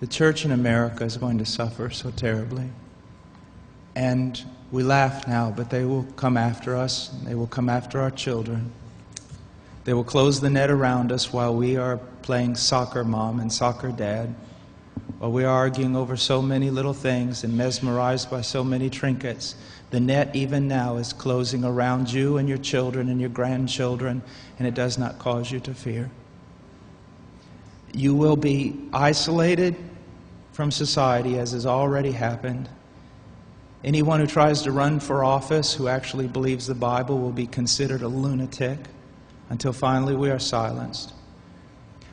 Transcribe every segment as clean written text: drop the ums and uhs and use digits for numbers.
The church in America is going to suffer so terribly. And we laugh now, but they will come after us. They will come after our children. They will close the net around us while we are playing soccer mom and soccer dad, while we are arguing over so many little things and mesmerized by so many trinkets. The net even now is closing around you and your children and your grandchildren, and it does not cause you to fear. You will be isolated from society, as has already happened. Anyone who tries to run for office who actually believes the Bible will be considered a lunatic until finally we are silenced.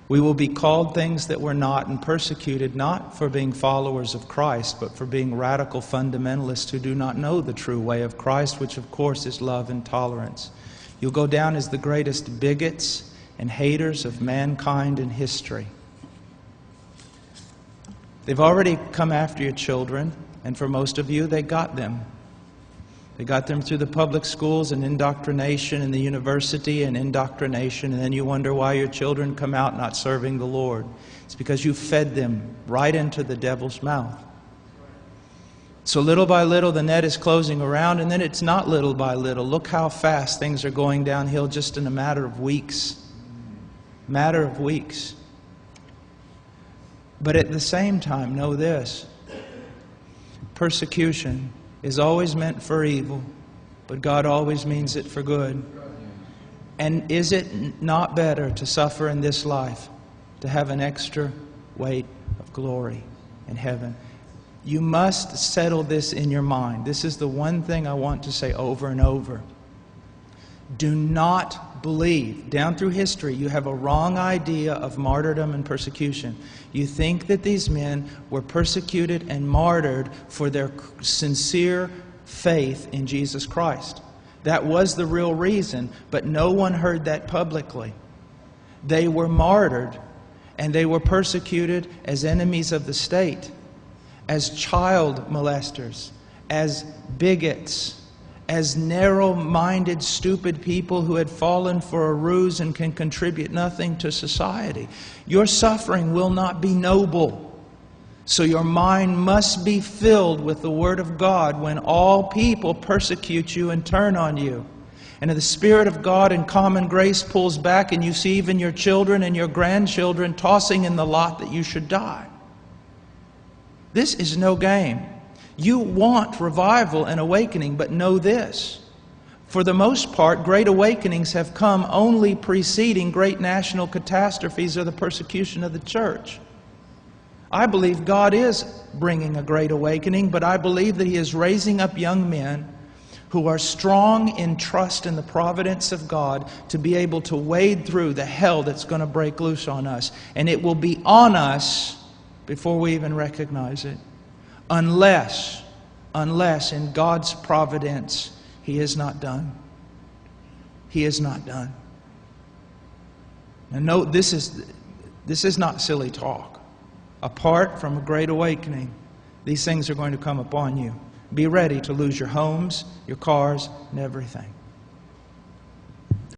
We will be called things that we're not and persecuted not for being followers of Christ, but for being radical fundamentalists who do not know the true way of Christ, which of course is love and tolerance. You'll go down as the greatest bigots and haters of mankind in history. They've already come after your children, and for most of you, they got them. They got them through the public schools and indoctrination, and the university and indoctrination, and then you wonder why your children come out not serving the Lord. It's because you fed them right into the devil's mouth. So little by little, the net is closing around, and then it's not little by little. Look how fast things are going downhill just in a matter of weeks. Matter of weeks. But at the same time, know this. Persecution is always meant for evil, but God always means it for good. And is it not better to suffer in this life, to have an extra weight of glory in heaven? You must settle this in your mind. This is the one thing I want to say over and over. Do not believe. Down through history, you have a wrong idea of martyrdom and persecution. You think that these men were persecuted and martyred for their sincere faith in Jesus Christ. That was the real reason, but no one heard that publicly. They were martyred, and they were persecuted as enemies of the state, as child molesters, as bigots, as narrow-minded, stupid people who had fallen for a ruse and can contribute nothing to society. Your suffering will not be noble. So your mind must be filled with the Word of God when all people persecute you and turn on you. And if the Spirit of God in common grace pulls back and you see even your children and your grandchildren tossing in the lot that you should die. This is no game. You want revival and awakening, but know this. For the most part, great awakenings have come only preceding great national catastrophes or the persecution of the church. I believe God is bringing a great awakening, but I believe that He is raising up young men who are strong in trust in the providence of God to be able to wade through the hell that's going to break loose on us. And it will be on us before we even recognize it. Unless in God's providence, He is not done. He is not done. Now note, this is not silly talk. Apart from a great awakening, these things are going to come upon you. Be ready to lose your homes, your cars, and everything.